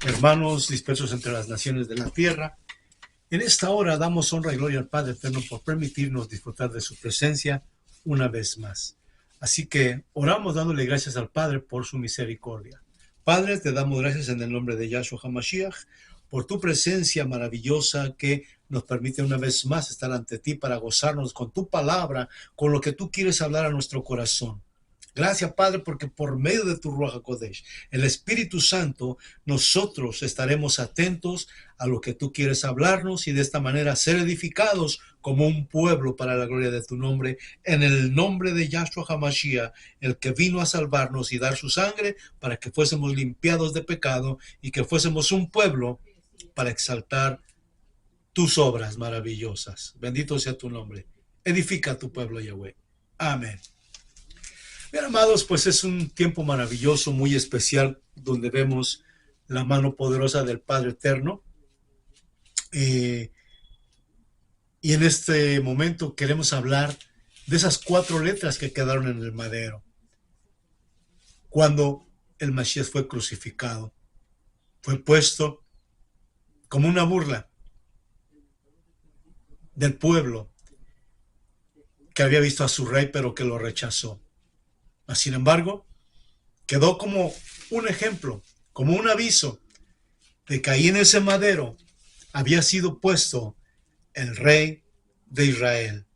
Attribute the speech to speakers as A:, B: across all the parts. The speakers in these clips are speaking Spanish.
A: hermanos dispersos entre las naciones de la tierra. En esta hora damos honra y gloria al Padre Eterno por permitirnos disfrutar de su presencia una vez más. Así que oramos dándole gracias al Padre por su misericordia. Padre, te damos gracias en el nombre de Yahshua HaMashiach por tu presencia maravillosa que nos permite una vez más estar ante ti para gozarnos con tu palabra, con lo que tú quieres hablar a nuestro corazón. Gracias, Padre, porque por medio de tu Ruach HaKodesh, el Espíritu Santo, nosotros estaremos atentos a lo que tú quieres hablarnos y de esta manera ser edificados como un pueblo para la gloria de tu nombre, en el nombre de Yahshua HaMashiach, el que vino a salvarnos y dar su sangre para que fuésemos limpiados de pecado y que fuésemos un pueblo para exaltar tus obras maravillosas. Bendito sea tu nombre. Edifica a tu pueblo, Yahweh. Amén. Bien, amados, pues es un tiempo maravilloso, muy especial, donde vemos la mano poderosa del Padre Eterno. Y en este momento queremos hablar de esas 4 letras que quedaron en el madero. Cuando el Mashiach fue crucificado, fue puesto como una burla del pueblo que había visto a su rey, pero que lo rechazó. Sin embargo, quedó como un ejemplo, como un aviso de que ahí en ese madero había sido puesto el rey de Israel.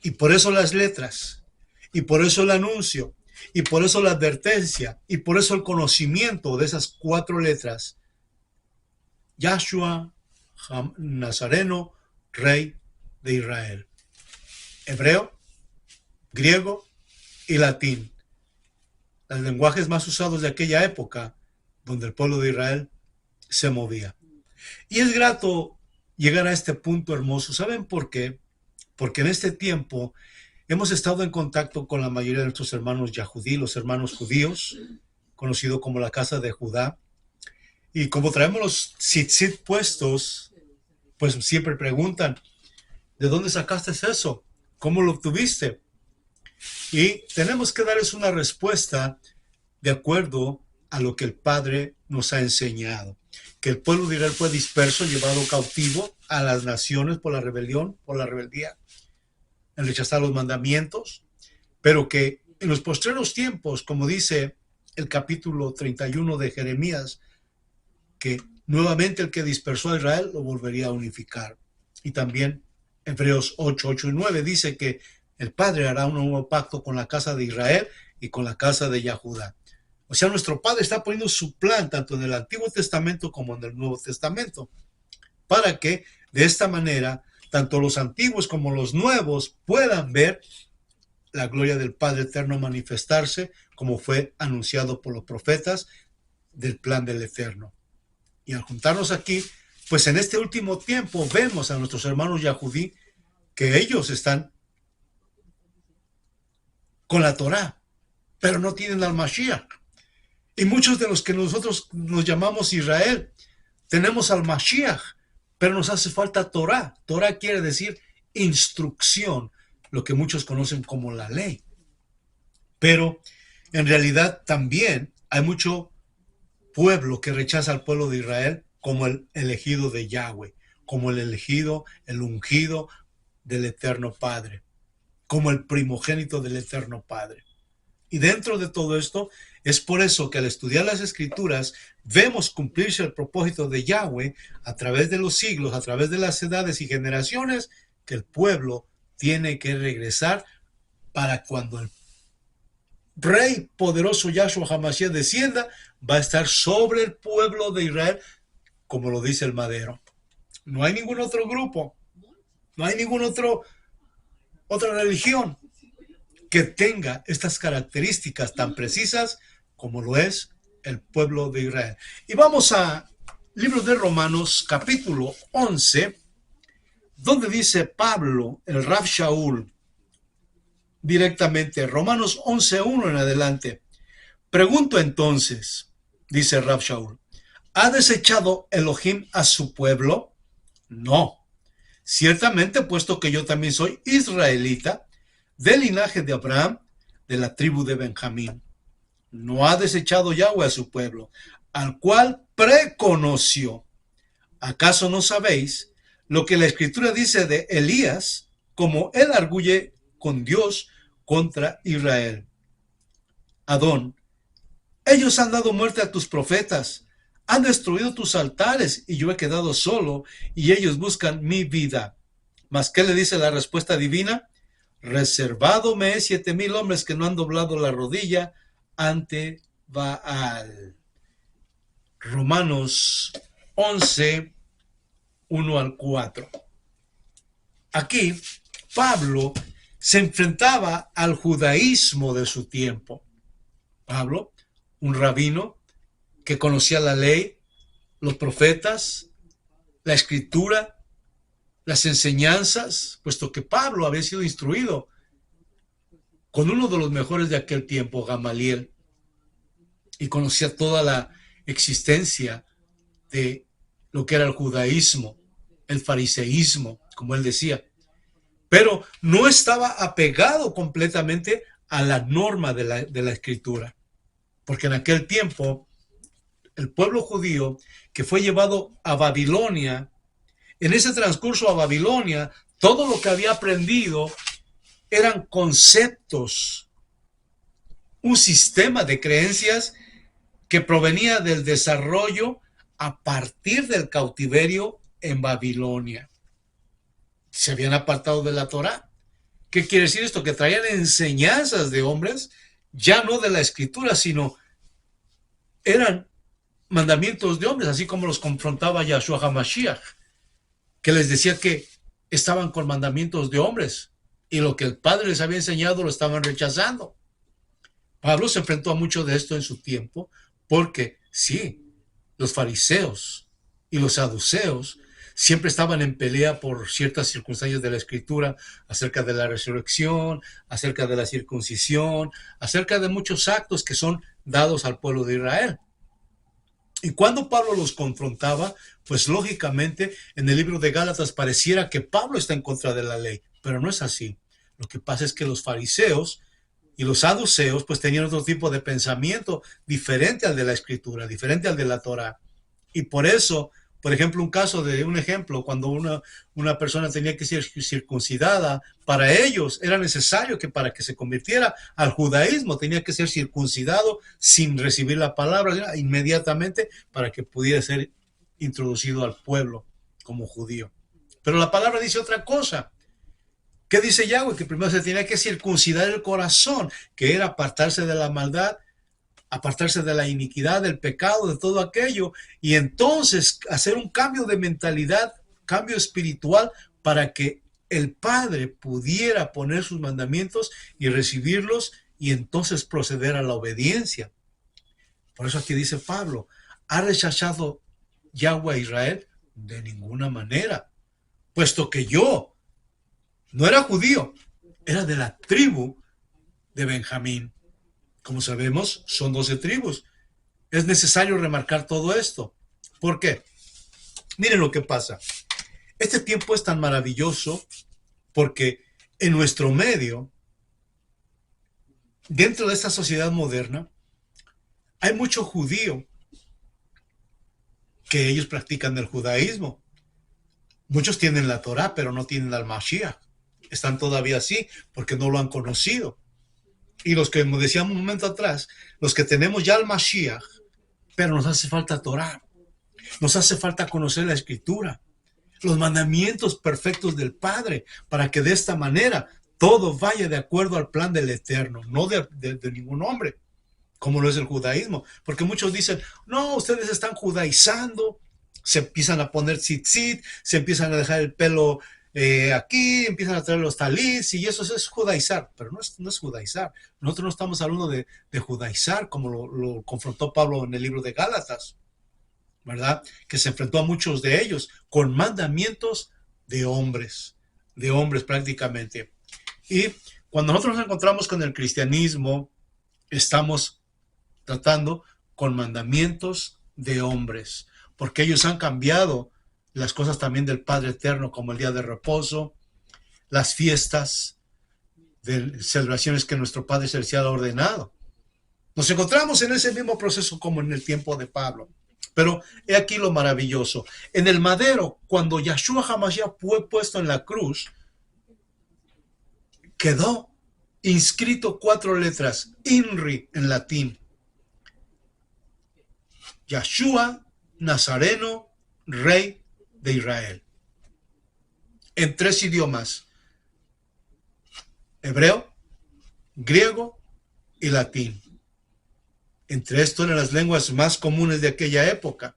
A: Y por eso las letras, y por eso el anuncio, y por eso la advertencia, y por eso el conocimiento de esas 4 letras. Yahshua Nazareno, rey de Israel. Hebreo, griego y latín, los lenguajes más usados de aquella época donde el pueblo de Israel se movía. Y es grato llegar a este punto hermoso. ¿Saben por qué? Porque en este tiempo hemos estado en contacto con la mayoría de nuestros hermanos yahudí, los hermanos judíos, conocido como la casa de Judá. Y como traemos los tzitzit puestos, pues siempre preguntan, ¿de dónde sacaste eso? ¿Cómo lo obtuviste? Y tenemos que darles una respuesta de acuerdo a lo que el Padre nos ha enseñado. Que el pueblo de Israel fue disperso, llevado cautivo a las naciones por la rebelión, por la rebeldía, en rechazar los mandamientos, pero que en los postreros tiempos, como dice el capítulo 31 de Jeremías, que nuevamente el que dispersó a Israel lo volvería a unificar. Y también Hebreos 8, 8 y 9 dice que el Padre hará un nuevo pacto con la casa de Israel y con la casa de Yahudá. O sea, nuestro Padre está poniendo su plan tanto en el Antiguo Testamento como en el Nuevo Testamento, para que de esta manera tanto los antiguos como los nuevos puedan ver la gloria del Padre Eterno manifestarse, como fue anunciado por los profetas del plan del Eterno. Y al juntarnos aquí, pues en este último tiempo vemos a nuestros hermanos yahudí que ellos están con la Torá, pero no tienen al Mashiach. Y muchos de los que nosotros nos llamamos Israel, tenemos al Mashiach, pero nos hace falta Torá. Torá quiere decir instrucción, lo que muchos conocen como la ley. Pero en realidad también hay mucho pueblo que rechaza al pueblo de Israel como el elegido de Yahweh, como el elegido, el ungido del Eterno Padre, como el primogénito del Eterno Padre. Y dentro de todo esto, es por eso que al estudiar las Escrituras, vemos cumplirse el propósito de Yahweh a través de los siglos, a través de las edades y generaciones, que el pueblo tiene que regresar para cuando el Rey poderoso Yahshua HaMashiach descienda, va a estar sobre el pueblo de Israel, como lo dice el madero. No hay ningún otro grupo, no hay ninguna otra religión que tenga estas características tan precisas como lo es el pueblo de Israel. Y vamos a libro de Romanos, capítulo 11, donde dice Pablo, el Rav Shaul, directamente, Romanos 11:1 en adelante. Pregunto entonces, dice Rav Shaul, ¿ha desechado Elohim a su pueblo? No. Ciertamente, puesto que yo también soy israelita, del linaje de Abraham, de la tribu de Benjamín. No ha desechado Yahweh a su pueblo. al cual preconoció. ¿Acaso no sabéis lo que la Escritura dice de Elías, como él arguye con Dios contra Israel? Adón, ellos han dado muerte a tus profetas, han destruido tus altares y yo he quedado solo y ellos buscan mi vida. ¿Mas qué le dice la respuesta divina? Reservado me es 7,000 hombres que no han doblado la rodilla ante Baal. Romanos 11, 1 al 4. Aquí Pablo se enfrentaba al judaísmo de su tiempo. Pablo, un rabino que conocía la ley, los profetas, la escritura, las enseñanzas, puesto que Pablo había sido instruido con uno de los mejores de aquel tiempo, Gamaliel, y conocía toda la existencia de lo que era el judaísmo, el fariseísmo, como él decía, pero no estaba apegado completamente a la norma de la escritura, porque en aquel tiempo el pueblo judío que fue llevado a Babilonia, en ese transcurso a Babilonia, todo lo que había aprendido eran conceptos, un sistema de creencias que provenía del desarrollo a partir del cautiverio en Babilonia. Se habían apartado de la Torá. ¿Qué quiere decir esto? Que traían enseñanzas de hombres, ya no de la escritura, sino eran mandamientos de hombres, así como los confrontaba Yahshua HaMashiach, que les decía que estaban con mandamientos de hombres y lo que el Padre les había enseñado lo estaban rechazando. Pablo se enfrentó a mucho de esto en su tiempo, porque sí, los fariseos y los saduceos siempre estaban en pelea por ciertas circunstancias de la Escritura, acerca de la resurrección, acerca de la circuncisión, acerca de muchos actos que son dados al pueblo de Israel. Y cuando Pablo los confrontaba, pues lógicamente en el libro de Gálatas pareciera que Pablo está en contra de la ley, pero no es así. Lo que pasa es que los fariseos y los saduceos pues tenían otro tipo de pensamiento diferente al de la Escritura, diferente al de la Torá. Y por eso, por ejemplo, un ejemplo, cuando una persona tenía que ser circuncidada, para ellos era necesario que para que se convirtiera al judaísmo tenía que ser circuncidado sin recibir la palabra inmediatamente para que pudiera ser introducido al pueblo como judío. Pero la palabra dice otra cosa. ¿Qué dice Yahweh? Que primero se tenía que circuncidar el corazón, que era apartarse de la maldad, apartarse de la iniquidad, del pecado, de todo aquello, y entonces hacer un cambio de mentalidad, cambio espiritual, para que el Padre pudiera poner sus mandamientos y recibirlos, y entonces proceder a la obediencia. Por eso aquí dice Pablo, ¿ha rechazado Yahweh a Israel? De ninguna manera, puesto que yo no era judío, era de la tribu de Benjamín. Como sabemos, son 12 tribus. Es necesario remarcar todo esto. ¿Por qué? Miren lo que pasa. Este tiempo es tan maravilloso porque en nuestro medio, dentro de esta sociedad moderna, hay mucho judío que ellos practican el judaísmo. Muchos tienen la Torá, pero no tienen al Mashiach. Están todavía así porque no lo han conocido. Y los que, como decíamos un momento atrás, los que tenemos ya al Mashiach, pero nos hace falta Torá, nos hace falta conocer la Escritura, los mandamientos perfectos del Padre, para que de esta manera todo vaya de acuerdo al plan del Eterno, no de ningún hombre, como lo es el judaísmo. Porque muchos dicen, no, ustedes están judaizando, se empiezan a poner tzitzit, se empiezan a dejar el pelo aquí, empiezan a traer los talits, y eso es judaizar, pero no es judaizar. Nosotros no estamos hablando de judaizar como lo confrontó Pablo en el libro de Gálatas, ¿verdad? Que se enfrentó a muchos de ellos con mandamientos de hombres prácticamente. Y cuando nosotros nos encontramos con el cristianismo, estamos tratando con mandamientos de hombres, porque ellos han cambiado las cosas también del Padre Eterno, como el día de reposo, las fiestas, de celebraciones que nuestro Padre Celestial ha ordenado. Nos encontramos en ese mismo proceso como en el tiempo de Pablo. Pero he aquí lo maravilloso. En el madero, cuando Yahshua HaMashiach fue puesto en la cruz, quedó inscrito 4 letras, INRI en latín. Yahshua Nazareno, Rey de Israel. En 3 idiomas: hebreo, griego y latín. Entre esto eran las lenguas más comunes de aquella época.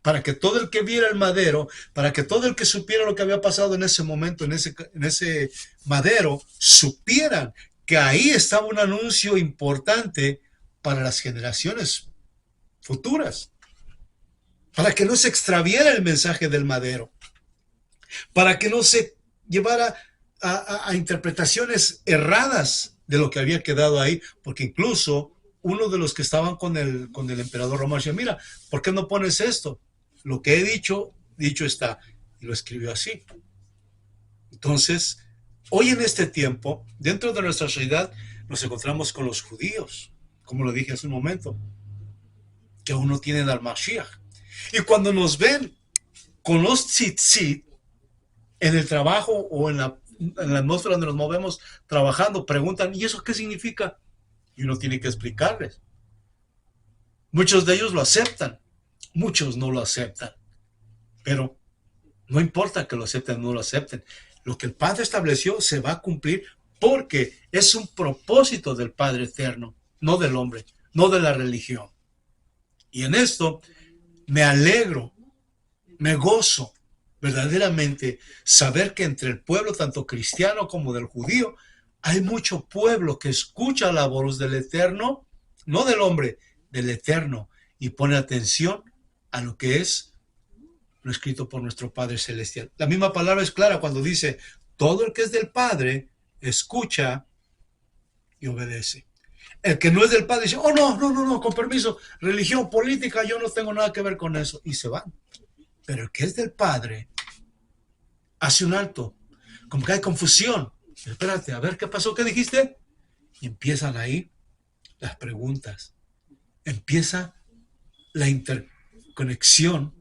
A: Para que todo el que viera el madero, para que todo el que supiera lo que había pasado en ese momento, en ese madero, supieran que ahí estaba un anuncio importante para las generaciones futuras. Para que no se extraviera el mensaje del madero. Para que no se llevara a interpretaciones erradas de lo que había quedado ahí, porque incluso uno de los que estaban con el emperador romano decía: mira, ¿por qué no pones esto? Lo que he dicho, dicho está. Y lo escribió así. Entonces, hoy en este tiempo, dentro de nuestra sociedad, nos encontramos con los judíos, como lo dije hace un momento, que aún no tienen al Mashiach. Y cuando nos ven con los tzitzit en el trabajo o en la atmósfera donde nos movemos trabajando, preguntan: ¿y eso qué significa? Y uno tiene que explicarles. Muchos de ellos lo aceptan, muchos no lo aceptan, pero no importa que lo acepten o no lo acepten. Lo que el Padre estableció se va a cumplir porque es un propósito del Padre eterno, no del hombre, no de la religión. Y en esto me alegro, me gozo verdaderamente saber que entre el pueblo tanto cristiano como del judío hay mucho pueblo que escucha la voz del Eterno, no del hombre, del Eterno, y pone atención a lo que es lo escrito por nuestro Padre Celestial. La misma palabra es clara cuando dice: todo el que es del Padre escucha y obedece. El que no es del Padre dice: oh, no, con permiso, religión, política, yo no tengo nada que ver con eso, y se van. Pero el que es del Padre hace un alto, como que hay confusión. Espérate, a ver qué pasó, qué dijiste. Y empiezan ahí las preguntas. Empieza la interconexión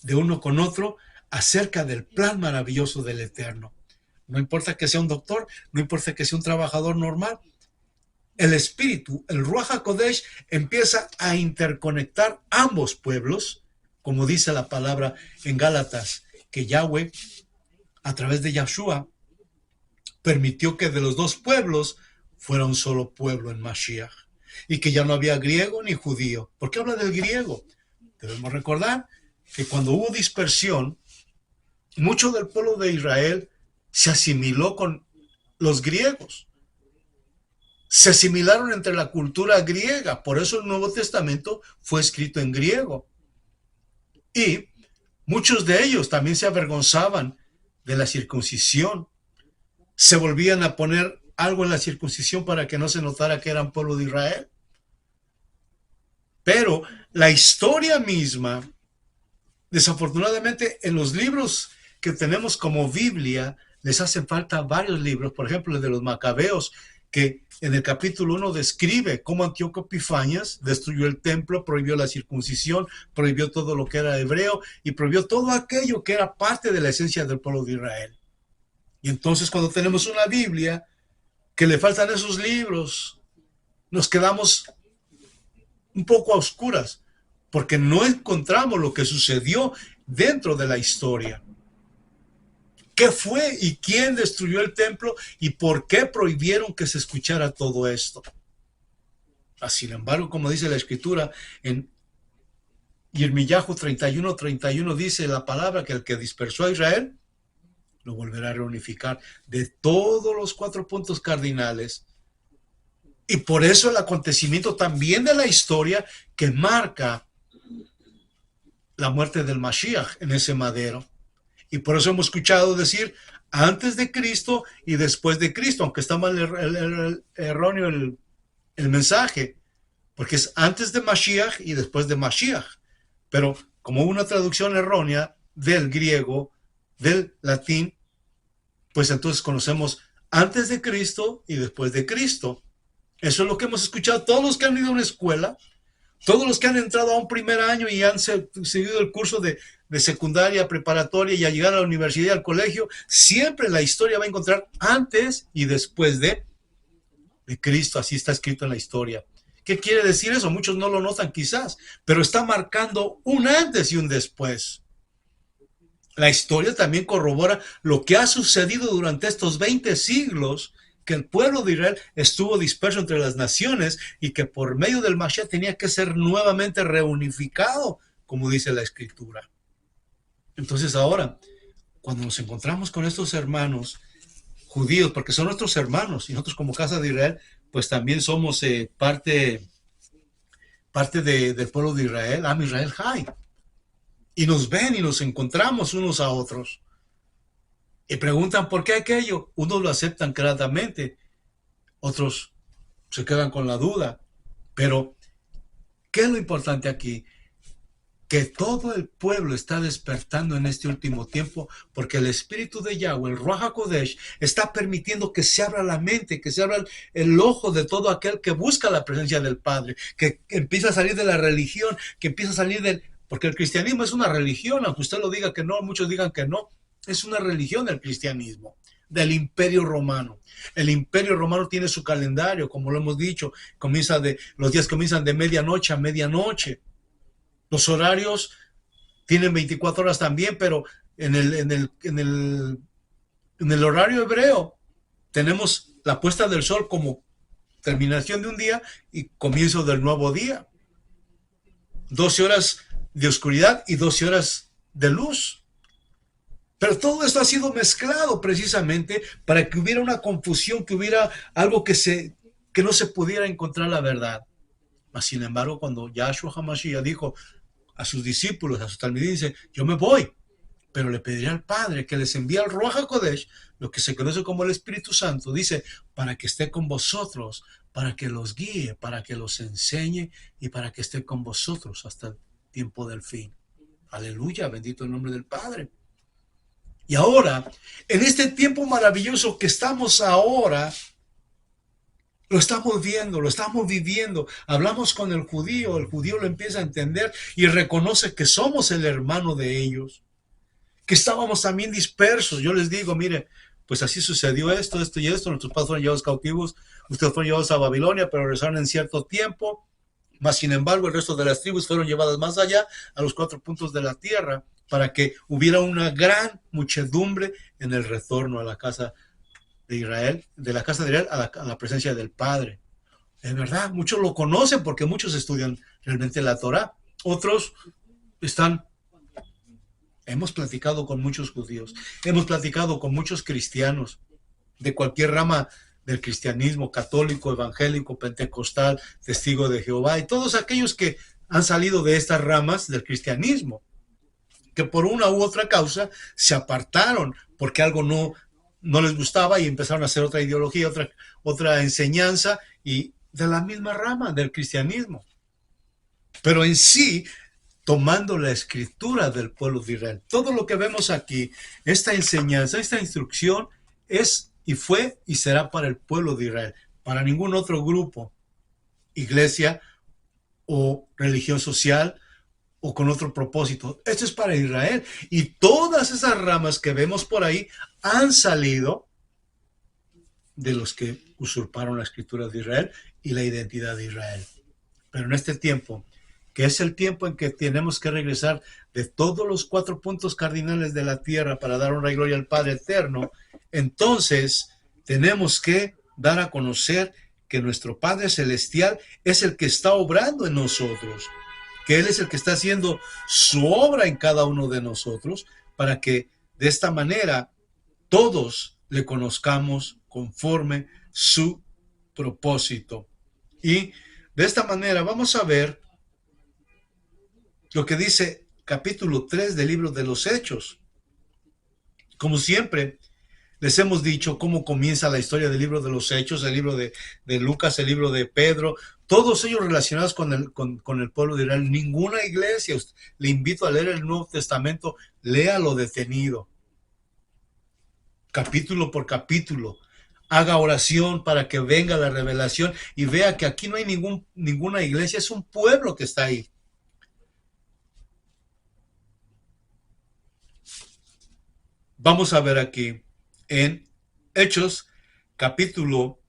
A: de uno con otro acerca del plan maravilloso del Eterno. No importa que sea un doctor, no importa que sea un trabajador normal. El Espíritu, el Ruach HaKodesh, empieza a interconectar ambos pueblos, como dice la palabra en Gálatas, que Yahweh, a través de Yahshua, permitió que de los dos pueblos fuera un solo pueblo en Mashiach, y que ya no había griego ni judío. ¿Por qué habla del griego? Debemos recordar que cuando hubo dispersión, mucho del pueblo de Israel se asimiló con los griegos. Se asimilaron entre la cultura griega. Por eso el Nuevo Testamento fue escrito en griego. Y muchos de ellos también se avergonzaban de la circuncisión. Se volvían a poner algo en la circuncisión para que no se notara que eran pueblo de Israel. Pero la historia misma, desafortunadamente, en los libros que tenemos como Biblia, les hacen falta varios libros. Por ejemplo, el de los Macabeos, que en el capítulo 1 describe cómo Antíoco Epifanias destruyó el templo, prohibió la circuncisión, prohibió todo lo que era hebreo y prohibió todo aquello que era parte de la esencia del pueblo de Israel. Y entonces, cuando tenemos una Biblia que le faltan esos libros, nos quedamos un poco a oscuras, porque no encontramos lo que sucedió dentro de la historia. ¿Qué fue y quién destruyó el templo y por qué prohibieron que se escuchara todo esto? Sin embargo, como dice la Escritura, en Yirmiyahu 31:31 dice la palabra que el que dispersó a Israel lo volverá a reunificar de todos los 4 puntos cardinales. Y por eso el acontecimiento también de la historia que marca la muerte del Mashiach en ese madero. Y por eso hemos escuchado decir antes de Cristo y después de Cristo, aunque está mal erróneo el mensaje, porque es antes de Mashiach y después de Mashiach. Pero como una traducción errónea del griego, del latín, pues entonces conocemos antes de Cristo y después de Cristo. Eso es lo que hemos escuchado todos los que han ido a una escuela, todos los que han entrado a un primer año y han seguido el curso de secundaria, preparatoria y a llegar a la universidad y al colegio. Siempre la historia va a encontrar antes y después de Cristo. Así está escrito en la historia. ¿Qué quiere decir eso? Muchos no lo notan quizás, pero está marcando un antes y un después. La historia también corrobora lo que ha sucedido durante estos 20 siglos, que el pueblo de Israel estuvo disperso entre las naciones y que por medio del Mashiach tenía que ser nuevamente reunificado, como dice la Escritura. Entonces ahora, cuando nos encontramos con estos hermanos judíos, porque son nuestros hermanos, y nosotros como casa de Israel, pues también somos parte del pueblo de Israel, Am Israel Jai. Y nos ven y nos encontramos unos a otros. Y preguntan por qué aquello. Unos lo aceptan claramente, otros se quedan con la duda. Pero, ¿qué es lo importante aquí? Que todo el pueblo está despertando en este último tiempo, porque el Espíritu de Yahweh, el Ruach HaKodesh, está permitiendo que se abra la mente, que se abra el ojo de todo aquel que busca la presencia del Padre, que empieza a salir de la religión, que empieza a salir del... Porque el cristianismo es una religión, aunque usted lo diga que no, muchos digan que no, es una religión el cristianismo, del Imperio Romano. El Imperio Romano tiene su calendario, como lo hemos dicho, los días comienzan de medianoche a medianoche. Los horarios tienen 24 horas también, pero en el horario hebreo tenemos la puesta del sol como terminación de un día y comienzo del nuevo día. 12 horas de oscuridad y 12 horas de luz. Pero todo esto ha sido mezclado precisamente para que hubiera una confusión, que hubiera algo que no se pudiera encontrar la verdad. Sin embargo, cuando Yahshua HaMashiach dijo a sus discípulos, a sus talmidim, dice, yo me voy, pero le pediré al Padre que les envíe al Ruach HaKodesh, lo que se conoce como el Espíritu Santo, dice, para que esté con vosotros, para que los guíe, para que los enseñe y para que esté con vosotros hasta el tiempo del fin. Aleluya, bendito el nombre del Padre. Y ahora, en este tiempo maravilloso que estamos ahora, lo estamos viendo, lo estamos viviendo. Hablamos con el judío lo empieza a entender y reconoce que somos el hermano de ellos, que estábamos también dispersos. Yo les digo, mire, pues así sucedió esto, esto y esto. Nuestros padres fueron llevados cautivos, ustedes fueron llevados a Babilonia, pero regresaron en cierto tiempo. Mas, sin embargo, el resto de las tribus fueron llevadas más allá, a los 4 puntos de la tierra, para que hubiera una gran muchedumbre en el retorno a la casa de Israel, de la casa de Israel a la presencia del Padre. Es verdad, muchos lo conocen porque muchos estudian realmente la Torah. Otros hemos platicado con muchos judíos, hemos platicado con muchos cristianos de cualquier rama del cristianismo, católico, evangélico, pentecostal, testigo de Jehová, y todos aquellos que han salido de estas ramas del cristianismo, que por una u otra causa se apartaron porque algo no les gustaba y empezaron a hacer otra ideología, otra enseñanza, y de la misma rama del cristianismo. Pero en sí, tomando la escritura del pueblo de Israel. Todo lo que vemos aquí, esta enseñanza, esta instrucción, es y fue y será para el pueblo de Israel, para ningún otro grupo, iglesia o religión social o con otro propósito. Esto es para Israel. Y todas esas ramas que vemos por ahí han salido de los que usurparon la escritura de Israel y la identidad de Israel. Pero en este tiempo, que es el tiempo en que tenemos que regresar de todos los 4 puntos cardinales de la tierra para dar honra y gloria al Padre eterno, entonces tenemos que dar a conocer que nuestro Padre celestial es el que está obrando en nosotros, que Él es el que está haciendo su obra en cada uno de nosotros, para que de esta manera todos le conozcamos conforme su propósito. Y de esta manera vamos a ver lo que dice capítulo 3 del libro de los Hechos. Como siempre, les hemos dicho cómo comienza la historia del libro de los Hechos, el libro de Lucas, el libro de Pedro, todos ellos relacionados con el pueblo de Israel. Ninguna iglesia, le invito a leer el Nuevo Testamento, léalo detenido, capítulo por capítulo. haga oración para que venga la revelación y vea que aquí no hay ninguna iglesia, es un pueblo que está ahí. Vamos a ver aquí en Hechos capítulo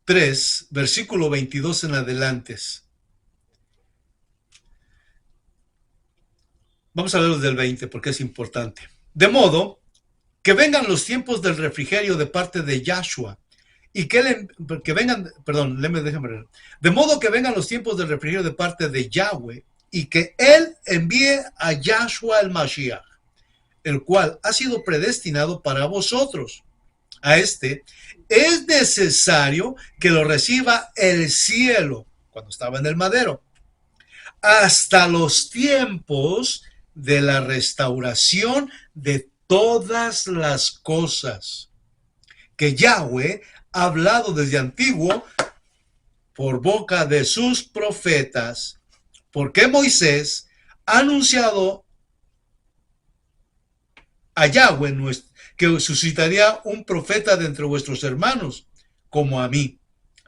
A: 3, versículo 22 en adelante. Vamos a verlo del 20 porque es importante. De modo que vengan los tiempos del refrigerio de parte de Yahshua y que vengan, perdón, déjame ver. De modo que vengan los tiempos del refrigerio de parte de Yahweh y que Él envíe a Yahshua el Mashiach, el cual ha sido predestinado para vosotros. A este es necesario que lo reciba el cielo, cuando estaba en el madero, hasta los tiempos de la restauración de todas las cosas que Yahweh ha hablado desde antiguo por boca de sus profetas, porque Moisés ha anunciado a Yahweh que suscitaría un profeta de entre vuestros hermanos, como a mí.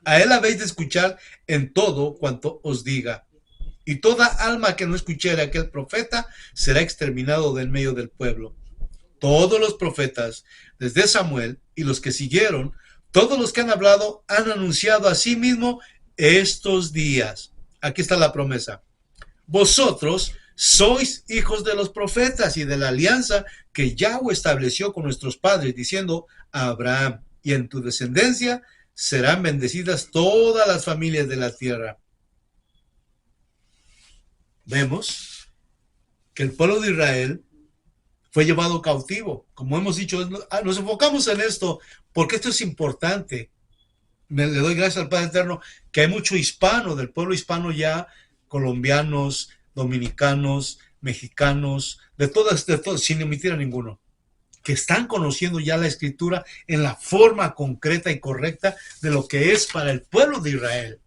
A: A él habéis de escuchar en todo cuanto os diga. Y toda alma que no escuchare a aquel profeta será exterminado del medio del pueblo. Todos los profetas, desde Samuel y los que siguieron, todos los que han hablado, han anunciado a sí mismo estos días. Aquí está la promesa. Vosotros sois hijos de los profetas y de la alianza que Yahweh estableció con nuestros padres, diciendo a Abraham, y en tu descendencia serán bendecidas todas las familias de la tierra. Vemos que el pueblo de Israel fue llevado cautivo. Como hemos dicho, nos enfocamos en esto porque esto es importante. Le doy gracias al Padre Eterno que hay mucho hispano, del pueblo hispano ya, colombianos, dominicanos, mexicanos, de todas, sin omitir a ninguno, que están conociendo ya la Escritura en la forma concreta y correcta de lo que es para el pueblo de Israel,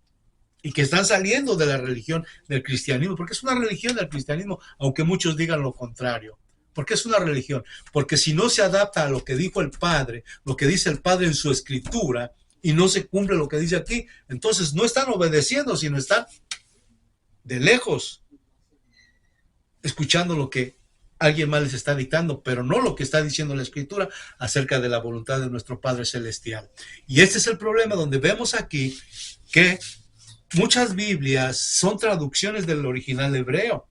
A: y que están saliendo de la religión del cristianismo, porque es una religión del cristianismo, aunque muchos digan lo contrario. ¿Por qué es una religión? Porque si no se adapta a lo que dijo el Padre, lo que dice el Padre en su Escritura, y no se cumple lo que dice aquí, entonces no están obedeciendo, sino están de lejos escuchando lo que alguien más les está dictando, pero no lo que está diciendo la Escritura acerca de la voluntad de nuestro Padre Celestial. Y este es el problema, donde vemos aquí que muchas Biblias son traducciones del original hebreo.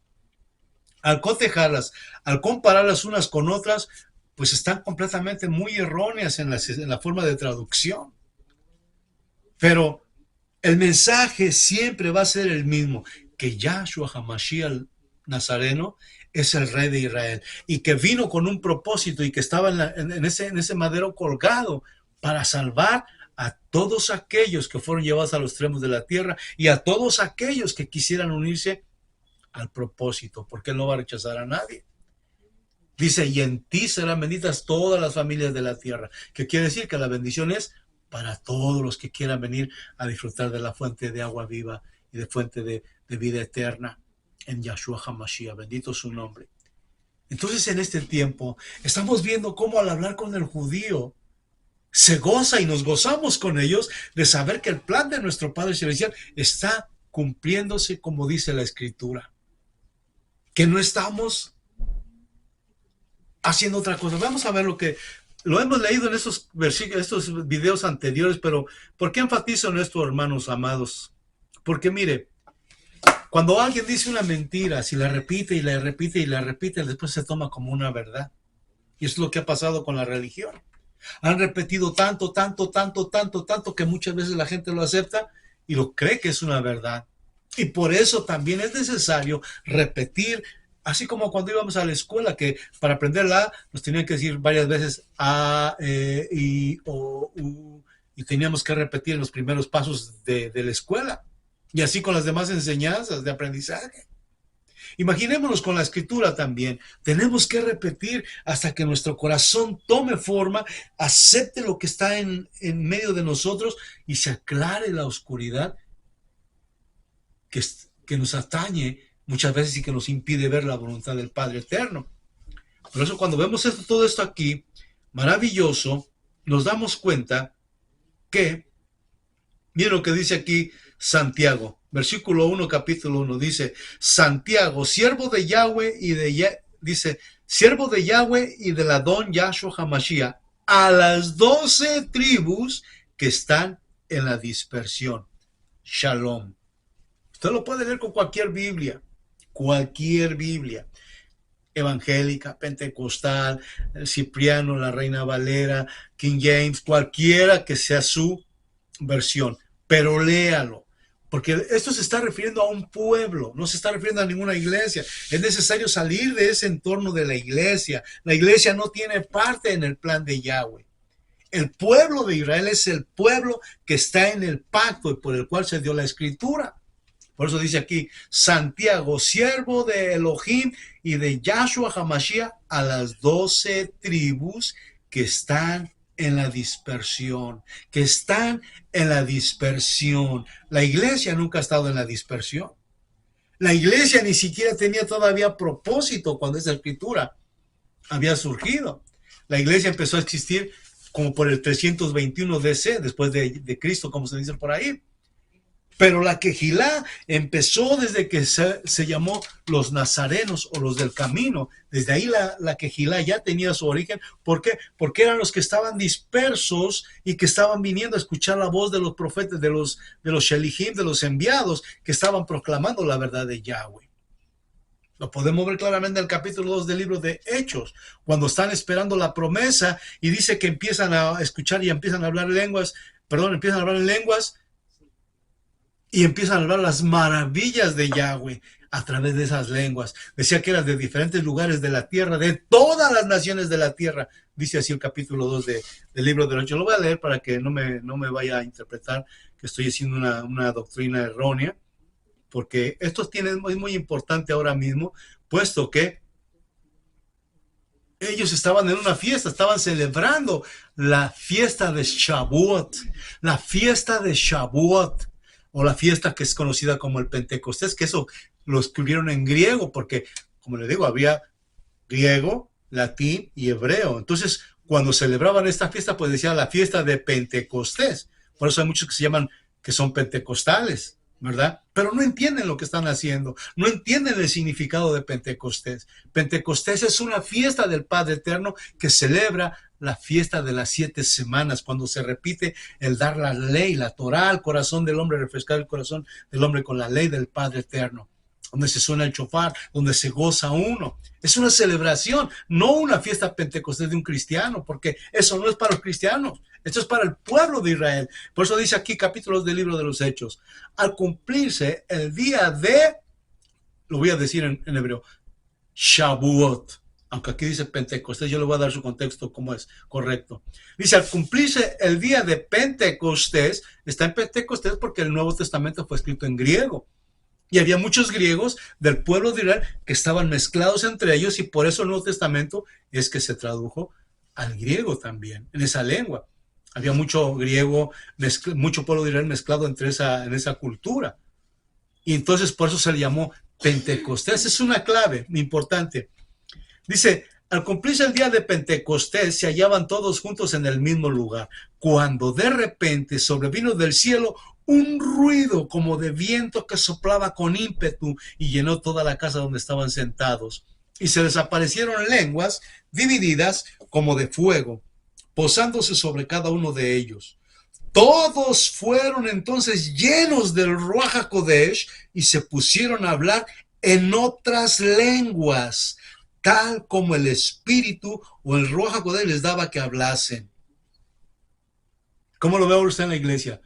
A: Al cotejarlas, al compararlas unas con otras, pues están completamente muy erróneas en la forma de traducción. Pero el mensaje siempre va a ser el mismo, que Yahshua HaMashiach Nazareno es el Rey de Israel y que vino con un propósito y que estaba en ese madero colgado para salvar a todos aquellos que fueron llevados a los extremos de la tierra y a todos aquellos que quisieran unirse al propósito, porque Él no va a rechazar a nadie. Dice, y en ti serán benditas todas las familias de la tierra, que quiere decir que la bendición es para todos los que quieran venir a disfrutar de la fuente de agua viva y de fuente de vida eterna en Yahshua HaMashiach, bendito su nombre. Entonces en este tiempo estamos viendo cómo al hablar con el judío se goza y nos gozamos con ellos de saber que el plan de nuestro Padre Celestial está cumpliéndose como dice la Escritura, que no estamos haciendo otra cosa. Vamos a ver lo hemos leído en estos versículos, estos videos anteriores, pero ¿por qué enfatizo en esto, hermanos amados? Porque mire, cuando alguien dice una mentira, si la repite y la repite y la repite, después se toma como una verdad. Y eso es lo que ha pasado con la religión. Han repetido tanto, que muchas veces la gente lo acepta y lo cree que es una verdad. Y por eso también es necesario repetir, así como cuando íbamos a la escuela, que para aprender la A nos tenían que decir varias veces A, E, I, O, U, y teníamos que repetir los primeros pasos de la escuela. Y así con las demás enseñanzas de aprendizaje. Imaginémonos con la Escritura también. Tenemos que repetir hasta que nuestro corazón tome forma, acepte lo que está en medio de nosotros y se aclare la oscuridad que nos atañe muchas veces y que nos impide ver la voluntad del Padre Eterno. Por eso cuando vemos todo esto aquí, maravilloso, nos damos cuenta que, miren lo que dice aquí Santiago, versículo 1, capítulo 1, dice, Santiago, siervo de Yahweh dice, siervo de Yahweh y del Adón Yahshua HaMashiach, a las 12 tribus que están en la dispersión. Shalom. Usted lo puede leer con cualquier Biblia, evangélica, pentecostal, Cipriano, la Reina Valera, King James, cualquiera que sea su versión, pero léalo, porque esto se está refiriendo a un pueblo, no se está refiriendo a ninguna iglesia. Es necesario salir de ese entorno de la iglesia. La iglesia no tiene parte en el plan de Yahweh. El pueblo de Israel es el pueblo que está en el pacto y por el cual se dio la escritura. Por eso dice aquí, Santiago, siervo de Elohim y de Yahshua HaMashiach, a las 12 tribus que están en la dispersión, La iglesia nunca ha estado en la dispersión. La iglesia ni siquiera tenía todavía propósito cuando esa escritura había surgido. La iglesia empezó a existir como por el 321 DC, después de Cristo, como se dice por ahí. Pero la Quejilá empezó desde que se llamó los nazarenos o los del camino. Desde ahí la Quejilá ya tenía su origen. ¿Por qué? Porque eran los que estaban dispersos y que estaban viniendo a escuchar la voz de los profetas, de los Shelihim, de los enviados, que estaban proclamando la verdad de Yahweh. Lo podemos ver claramente en el capítulo 2 del libro de Hechos, cuando están esperando la promesa y dice que empiezan a escuchar y empiezan a hablar en lenguas, y empiezan a hablar las maravillas de Yahweh a través de esas lenguas. Decía que eran de diferentes lugares de la tierra, de todas las naciones de la tierra. Dice así el capítulo 2 del libro de Hechos. Lo voy a leer para que no me vaya a interpretar que estoy haciendo una doctrina errónea, porque esto es muy importante ahora mismo, puesto que ellos estaban en una fiesta, estaban celebrando la fiesta de Shavuot, o la fiesta que es conocida como el Pentecostés, que eso lo escribieron en griego, porque, como le digo, había griego, latín y hebreo. Entonces, cuando celebraban esta fiesta, pues decía la fiesta de Pentecostés. Por eso hay muchos que son pentecostales, ¿verdad? Pero no entienden lo que están haciendo, no entienden el significado de Pentecostés. Pentecostés es una fiesta del Padre Eterno que celebra la fiesta de las 7 semanas, cuando se repite el dar la ley, la Torá al corazón del hombre, refrescar el corazón del hombre con la ley del Padre Eterno, donde se suena el shofar, donde se goza uno. Es una celebración, no una fiesta pentecostés de un cristiano, porque eso no es para los cristianos, esto es para el pueblo de Israel. Por eso dice aquí capítulos del libro de los Hechos, al cumplirse el día de, lo voy a decir en hebreo, Shavuot, aunque aquí dice Pentecostés, yo le voy a dar su contexto como es correcto. Dice, al cumplirse el día de Pentecostés, está en Pentecostés porque el Nuevo Testamento fue escrito en griego. Y había muchos griegos del pueblo de Israel que estaban mezclados entre ellos, y por eso el Nuevo Testamento es que se tradujo al griego también, en esa lengua. Había mucho griego, mucho pueblo de Israel mezclado en esa cultura. Y entonces por eso se le llamó Pentecostés. Es una clave importante. Dice, al cumplirse el día de Pentecostés, se hallaban todos juntos en el mismo lugar, cuando de repente sobrevino del cielo un ruido como de viento que soplaba con ímpetu y llenó toda la casa donde estaban sentados. Y se les aparecieron lenguas divididas como de fuego, posándose sobre cada uno de ellos. Todos fueron entonces llenos del Ruach HaKodesh y se pusieron a hablar en otras lenguas, tal como el Espíritu o el Ruach HaKodesh les daba que hablasen. ¿Cómo lo ve usted en la iglesia?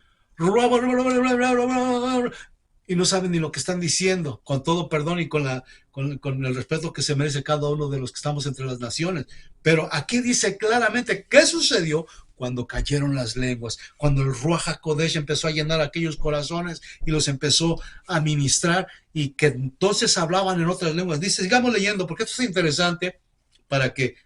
A: Y no saben ni lo que están diciendo, con todo perdón y con el respeto que se merece cada uno de los que estamos entre las naciones. Pero aquí dice claramente qué sucedió cuando cayeron las lenguas, cuando el Ruach HaKodesh empezó a llenar aquellos corazones y los empezó a ministrar, y que entonces hablaban en otras lenguas. Dice, sigamos leyendo, porque esto es interesante para que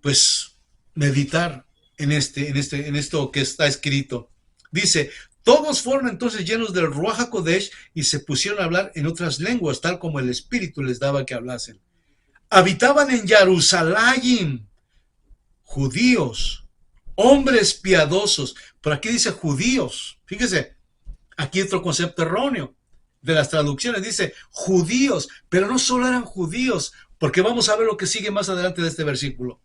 A: pues meditar en esto que está escrito. Dice, todos fueron entonces llenos del Ruach HaKodesh y se pusieron a hablar en otras lenguas, tal como el Espíritu les daba que hablasen. Habitaban en Jerusalén judíos, hombres piadosos. Por aquí dice judíos. Fíjese, aquí otro concepto erróneo de las traducciones. Dice judíos, pero no solo eran judíos, porque vamos a ver lo que sigue más adelante de este versículo.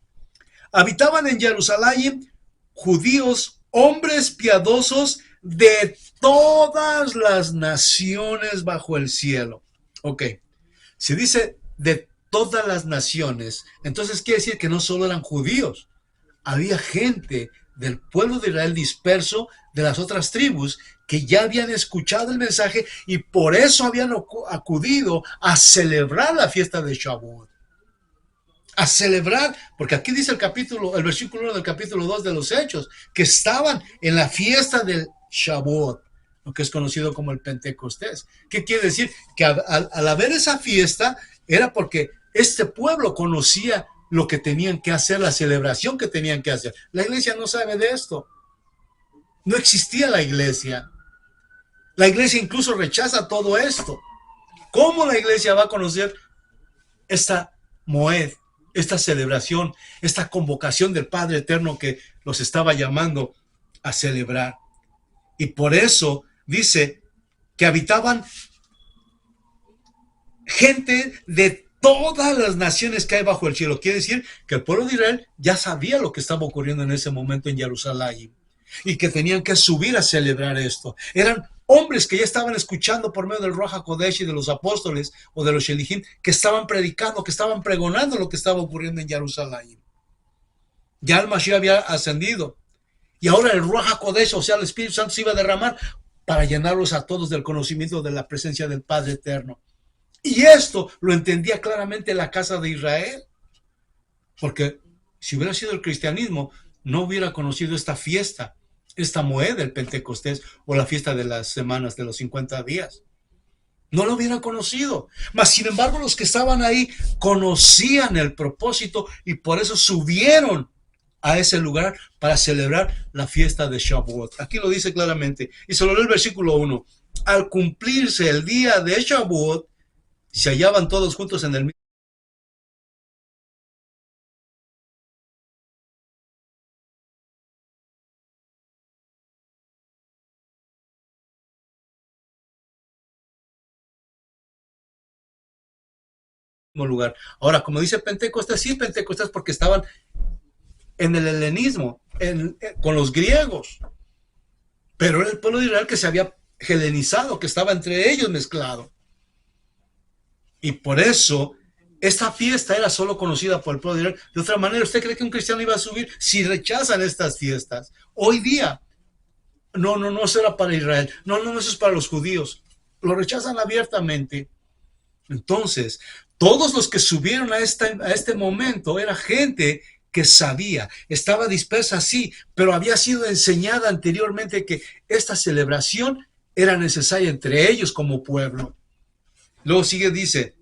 A: Habitaban en Jerusalén judíos, hombres piadosos de todas las naciones bajo el cielo. Ok, si dice de todas las naciones, entonces quiere decir que no solo eran judíos, había gente del pueblo de Israel disperso de las otras tribus que ya habían escuchado el mensaje y por eso habían acudido a celebrar la fiesta de Shavuot. A celebrar, porque aquí dice el versículo 1 del capítulo 2 de los Hechos, que estaban en la fiesta del Shavuot, lo que es conocido como el Pentecostés. ¿Qué quiere decir? Que al haber esa fiesta era porque este pueblo conocía lo que tenían que hacer, la celebración que tenían que hacer. La iglesia no sabe de esto. No existía la iglesia. La iglesia incluso rechaza todo esto. ¿Cómo la iglesia va a conocer esta Moed, esta celebración, esta convocación del Padre Eterno que los estaba llamando a celebrar? Y por eso dice que habitaban gente de todas las naciones que hay bajo el cielo. Quiere decir que el pueblo de Israel ya sabía lo que estaba ocurriendo en ese momento en Jerusalén y que tenían que subir a celebrar esto. Eran hombres que ya estaban escuchando por medio del Ruach HaKodesh y de los apóstoles o de los Shelihim, que estaban predicando, que estaban pregonando lo que estaba ocurriendo en Jerusalén. Ya el Mashiach había ascendido y ahora el Ruach HaKodesh, o sea, el Espíritu Santo se iba a derramar para llenarlos a todos del conocimiento de la presencia del Padre Eterno. Y esto lo entendía claramente la casa de Israel, porque si hubiera sido el cristianismo, no hubiera conocido esta fiesta, esta Moed del Pentecostés o la fiesta de las semanas de los 50 días. No lo hubiera conocido. Mas, sin embargo, los que estaban ahí conocían el propósito y por eso subieron a ese lugar para celebrar la fiesta de Shavuot. Aquí lo dice claramente. Y se lo lee el versículo 1. Al cumplirse el día de Shavuot, se hallaban todos juntos en el mismo lugar. Ahora, como dice Pentecostés, sí, Pentecostés porque estaban en el helenismo, con los griegos, pero era el pueblo de Israel que se había helenizado, que estaba entre ellos mezclado. Y por eso esta fiesta era solo conocida por el pueblo de Israel. De otra manera, ¿usted cree que un cristiano iba a subir si rechazan estas fiestas? Hoy día, no será para Israel. No, eso es para los judíos. Lo rechazan abiertamente. Entonces, todos los que subieron a este momento era gente que sabía, estaba dispersa, sí, pero había sido enseñada anteriormente que esta celebración era necesaria entre ellos como pueblo. Luego sigue, dice,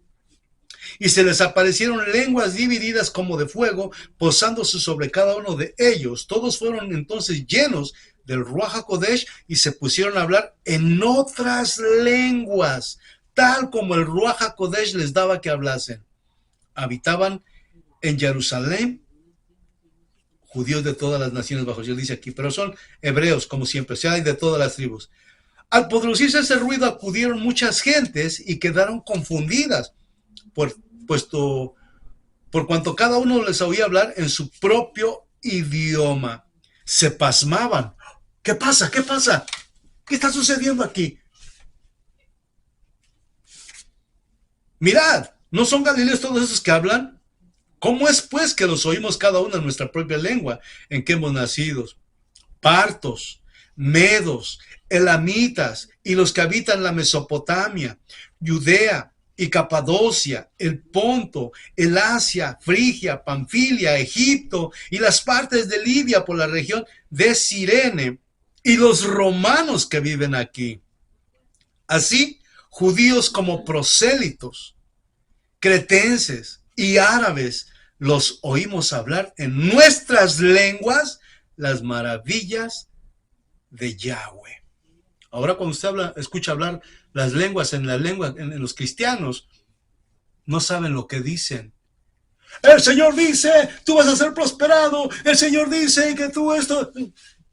A: y se les aparecieron lenguas divididas como de fuego, posándose sobre cada uno de ellos. Todos fueron entonces llenos del Ruach HaKodesh y se pusieron a hablar en otras lenguas, tal como el Ruach HaKodesh les daba que hablasen. Habitaban en Jerusalén judíos de todas las naciones bajo el cielo, dice aquí, pero son hebreos como siempre, o sea, hay de todas las tribus. Al producirse ese ruido acudieron muchas gentes y quedaron confundidas, por cuanto cada uno les oía hablar en su propio idioma. Se pasmaban. ¿Qué pasa? ¿Qué pasa? ¿Qué está sucediendo aquí? Mirad, ¿no son galileos todos esos que hablan? ¿Cómo es pues que los oímos cada uno en nuestra propia lengua en que hemos nacido? Partos, medos, elamitas y los que habitan la Mesopotamia, Judea y Capadocia, el Ponto, el Asia, Frigia, Panfilia, Egipto y las partes de Libia por la región de Cirene y los romanos que viven aquí. Así, judíos como prosélitos, cretenses y árabes, los oímos hablar en nuestras lenguas las maravillas de Yahweh. Ahora cuando usted escucha hablar las lenguas en los cristianos, no saben lo que dicen. El Señor dice, tú vas a ser prosperado. El Señor dice que tú esto.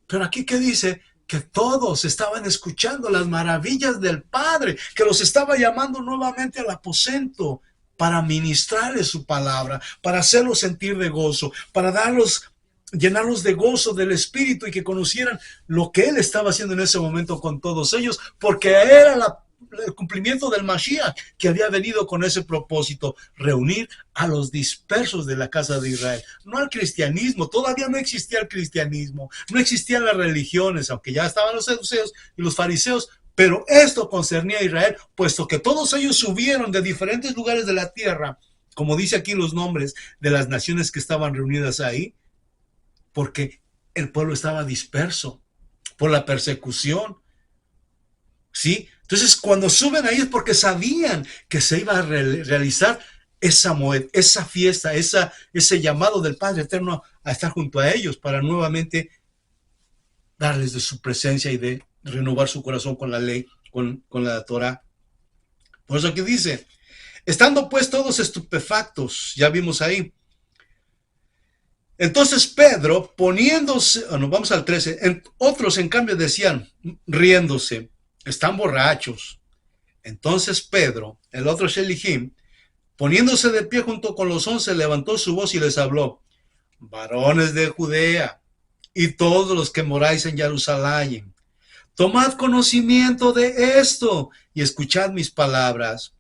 A: Pero aquí, ¿qué dice? Que todos estaban escuchando las maravillas del Padre, que los estaba llamando nuevamente al aposento para ministrarles su palabra, para hacerlos sentir de gozo, para llenarlos de gozo del Espíritu y que conocieran lo que Él estaba haciendo en ese momento con todos ellos, porque era el cumplimiento del Mashiach que había venido con ese propósito, reunir a los dispersos de la casa de Israel, no al cristianismo. Todavía no existía el cristianismo, no existían las religiones, aunque ya estaban los saduceos y los fariseos, pero esto concernía a Israel, puesto que todos ellos subieron de diferentes lugares de la tierra, como dice aquí los nombres de las naciones que estaban reunidas ahí, porque el pueblo estaba disperso por la persecución, ¿sí? Entonces, cuando suben ahí es porque sabían que se iba a realizar esa moed, esa fiesta, ese llamado del Padre Eterno a estar junto a ellos para nuevamente darles de su presencia y de renovar su corazón con la ley, con la Torah. Por eso aquí dice, estando pues todos estupefactos, ya vimos ahí. Entonces Pedro, poniéndose, vamos al 13, otros en cambio decían, riéndose, están borrachos. Entonces Pedro, el otro Shelihim, poniéndose de pie junto con los 11, levantó su voz y les habló, varones de Judea y todos los que moráis en Jerusalén, tomad conocimiento de esto y escuchad mis palabras,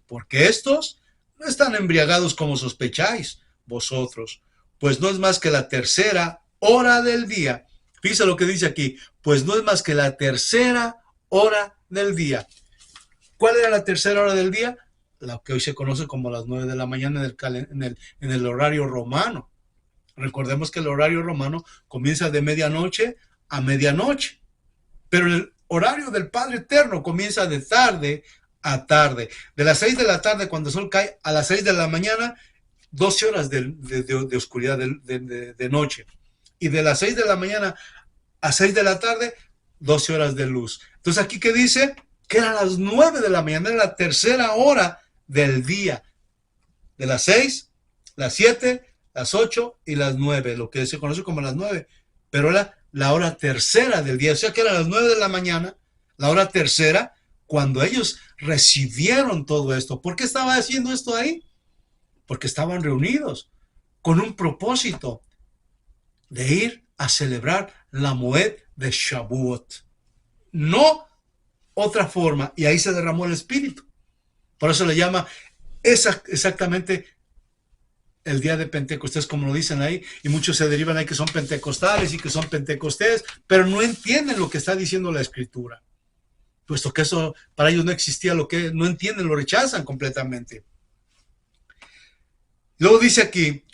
A: porque estos no están embriagados como sospecháis vosotros, pues no es más que la tercera hora del día. Fíjense lo que dice aquí, pues no es más que la tercera hora del día. ¿Cuál era la tercera hora del día? La que hoy se conoce como las 9 de la mañana en el horario romano. Recordemos que el horario romano comienza de medianoche a medianoche, pero el horario del Padre Eterno comienza de tarde a tarde. De las 6 de la tarde, cuando el sol cae, a las 6 de la mañana, 12 horas de oscuridad de noche. Y de las 6 de la mañana a 6 de la tarde, 12 horas de luz. Entonces, aquí que dice que eran las 9 de la mañana, era la tercera hora del día. De las 6, las 7, las 8 y las 9, lo que se conoce como las 9. Pero era la hora tercera del día, o sea que era las 9 de la mañana, la hora tercera, cuando ellos recibieron todo esto. ¿Por qué estaba haciendo esto ahí? Porque estaban reunidos con un propósito de ir a celebrar la Moed de Shavuot. No otra forma, y ahí se derramó el Espíritu. Por eso le llama exactamente el día de Pentecostés, como lo dicen ahí, y muchos se derivan ahí que son pentecostales y que son pentecostés, pero no entienden lo que está diciendo la Escritura, puesto que eso para ellos no existía, lo que no entienden, lo rechazan completamente. Luego dice aquí,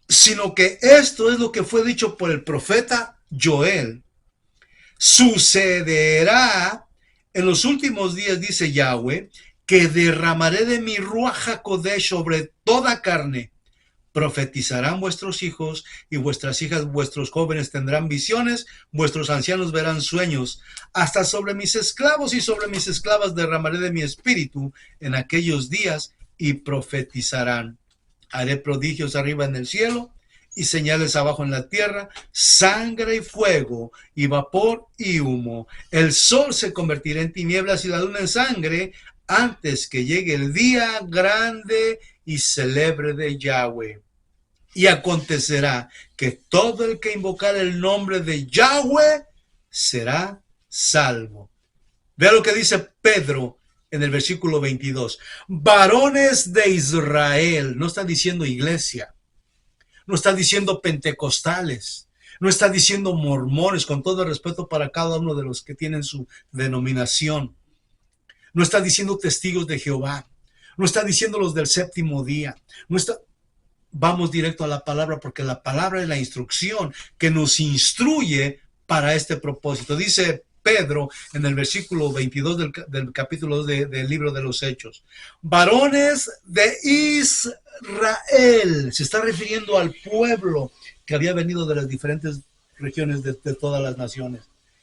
A: sino que esto es lo que fue dicho por el profeta Joel, sucederá en los últimos días, dice Yahweh, que derramaré de mi Ruach HaKodesh sobre toda carne. Profetizarán vuestros hijos y vuestras hijas, vuestros jóvenes tendrán visiones, vuestros ancianos verán sueños. Hasta sobre mis esclavos y sobre mis esclavas derramaré de mi espíritu en aquellos días y profetizarán. Haré prodigios arriba en el cielo y señales abajo en la tierra, sangre y fuego, y vapor y humo. El sol se convertirá en tinieblas y la luna en sangre, antes que llegue el día grande y celebre de Yahweh. Y acontecerá que todo el que invocar el nombre de Yahweh será salvo. Vea lo que dice Pedro en el versículo 22. Varones de Israel. No está diciendo iglesia. No está diciendo pentecostales. No está diciendo mormones, con todo el respeto para cada uno de los que tienen su denominación. No está diciendo testigos de Jehová. No está diciendo los del séptimo día. No está... Vamos directo a la palabra, porque la palabra es la instrucción que nos instruye para este propósito. Dice Pedro en el versículo 22 del capítulo 2 del libro de los Hechos. Varones de Israel. Se está refiriendo al pueblo que había venido de las diferentes regiones de todas las naciones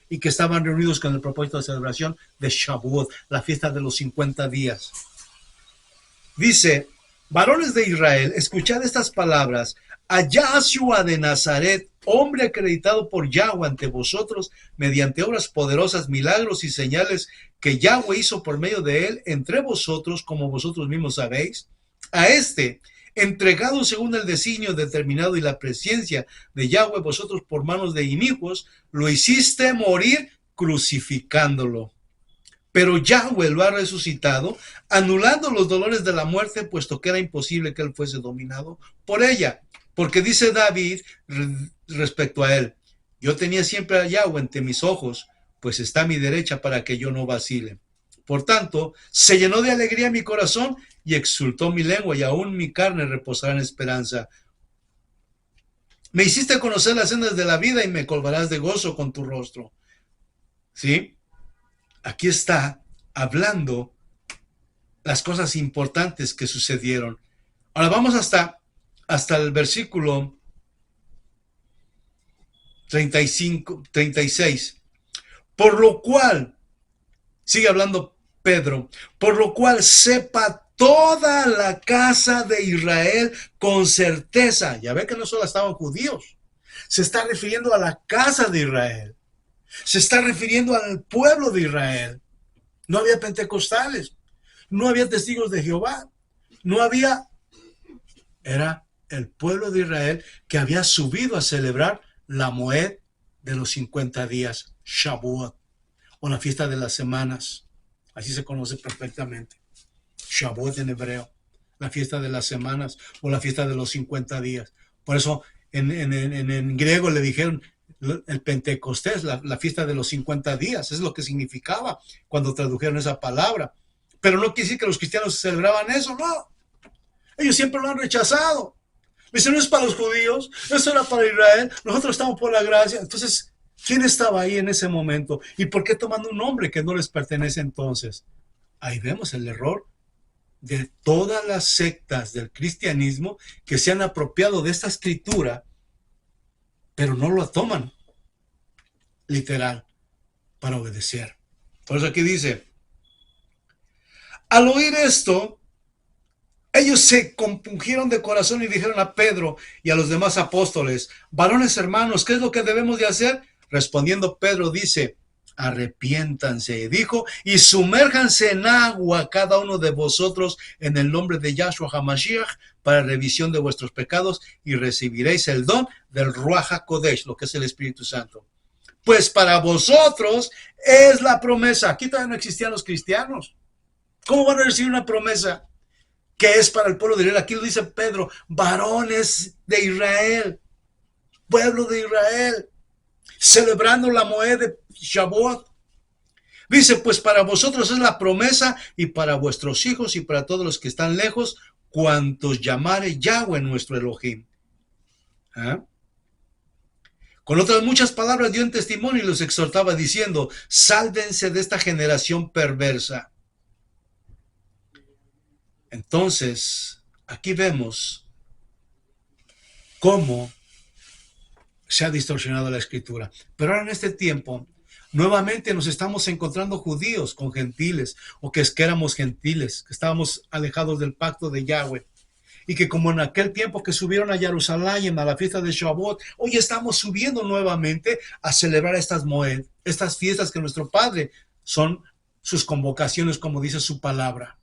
A: y que estaban reunidos con el propósito de celebración de Shavuot, la fiesta de los 50 días. Dice Varones de Israel, escuchad estas palabras. A Yahshua de Nazaret, hombre acreditado por Yahweh ante vosotros, mediante obras poderosas, milagros y señales que Yahweh hizo por medio de él entre vosotros, como vosotros mismos sabéis. A este, entregado según el designio determinado y la presencia de Yahweh, vosotros por manos de inicuos, lo hiciste morir crucificándolo. Pero Yahweh lo ha resucitado, anulando los dolores de la muerte, puesto que era imposible que él fuese dominado por ella. Porque dice David respecto a él, yo tenía siempre a Yahweh ante mis ojos, pues está a mi derecha para que yo no vacile. Por tanto, se llenó de alegría mi corazón y exultó mi lengua, y aún mi carne reposará en esperanza. Me hiciste conocer las sendas de la vida y me colmarás de gozo con tu rostro. ¿Sí? Aquí está hablando las cosas importantes que sucedieron. Ahora vamos hasta el versículo 35, 36. Por lo cual, sigue hablando Pedro, por lo cual sepa toda la casa de Israel con certeza. Ya ve que no solo estaban judíos, se está refiriendo a la casa de Israel. Se está refiriendo al pueblo de Israel. No había pentecostales, no había testigos de Jehová, no había... Era el pueblo de Israel que había subido a celebrar la Moed de los 50 días, Shavuot, o la fiesta de las semanas. Así se conoce perfectamente. Shavuot en hebreo, la fiesta de las semanas o la fiesta de los 50 días. Por eso en griego le dijeron el Pentecostés, la fiesta de los 50 días, es lo que significaba cuando tradujeron esa palabra. Pero no quiere decir que los cristianos celebraban eso, no. Ellos siempre lo han rechazado. Dicen, no es para los judíos, eso era para Israel, nosotros estamos por la gracia. Entonces, ¿quién estaba ahí en ese momento? ¿Y por qué tomando un nombre que no les pertenece entonces? Ahí vemos el error de todas las sectas del cristianismo que se han apropiado de esta escritura, pero no lo toman literal para obedecer. Por eso aquí dice, al oír esto, ellos se compungieron de corazón y dijeron a Pedro y a los demás apóstoles, varones hermanos, ¿qué es lo que debemos de hacer? Respondiendo Pedro dice, arrepiéntanse, dijo, y sumérjanse en agua cada uno de vosotros en el nombre de Yahshua HaMashiach para revisión de vuestros pecados y recibiréis el don del Ruach HaKodesh, lo que es el Espíritu Santo. Pues para vosotros es la promesa. Aquí todavía no existían los cristianos. ¿Cómo van a recibir una promesa que es para el pueblo de Israel? Aquí lo dice Pedro, varones de Israel, pueblo de Israel, celebrando la Moed de Shavuot. Dice, pues para vosotros es la promesa y para vuestros hijos y para todos los que están lejos, cuantos llamare Yahweh nuestro Elohim. ¿Ah? Con otras muchas palabras dio en testimonio y los exhortaba diciendo, sálvense de esta generación perversa. Entonces, aquí vemos cómo se ha distorsionado la escritura. Pero ahora en este tiempo, nuevamente nos estamos encontrando judíos con gentiles, o que éramos gentiles, que estábamos alejados del pacto de Yahweh. Y que como en aquel tiempo que subieron a Jerusalén a la fiesta de Shavuot, hoy estamos subiendo nuevamente a celebrar estas Moed, estas fiestas que nuestro Padre son sus convocaciones, como dice su palabra.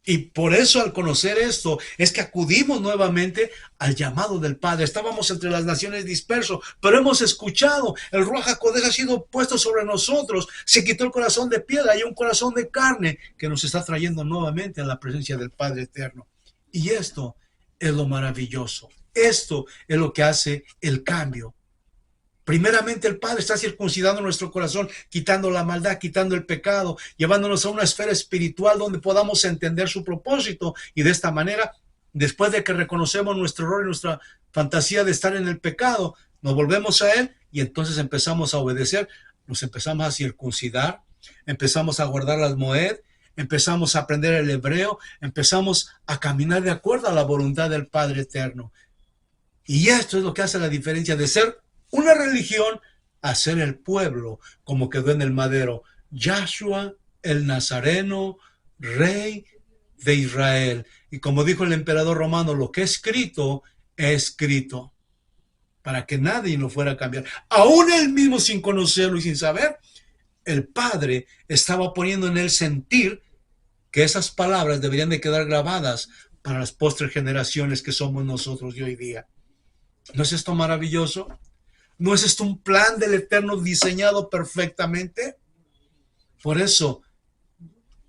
A: Y por eso al conocer esto es que acudimos nuevamente al llamado del Padre. Estábamos entre las naciones dispersos, pero hemos escuchado, el Ruach HaKodesh ha sido puesto sobre nosotros, se quitó el corazón de piedra y un corazón de carne que nos está trayendo nuevamente a la presencia del Padre eterno. Y esto es lo maravilloso, esto es lo que hace el cambio. Primeramente el Padre está circuncidando nuestro corazón, quitando la maldad, quitando el pecado, llevándonos a una esfera espiritual donde podamos entender su propósito y de esta manera, después de que reconocemos nuestro error y nuestra fantasía de estar en el pecado, nos volvemos a Él y entonces empezamos a obedecer, nos empezamos a circuncidar, empezamos a guardar las Moed, empezamos a aprender el hebreo, empezamos a caminar de acuerdo a la voluntad del Padre eterno. Y esto es lo que hace la diferencia de ser una religión a ser el pueblo, como quedó en el madero. Yahshua, el Nazareno, Rey de Israel. Y como dijo el emperador romano, lo que es escrito, para que nadie lo fuera a cambiar. Aún él mismo sin conocerlo y sin saber, el Padre estaba poniendo en él sentir que esas palabras deberían de quedar grabadas para las postres generaciones que somos nosotros de hoy día. ¿No es esto maravilloso? ¿No es esto un plan del Eterno diseñado perfectamente? Por eso,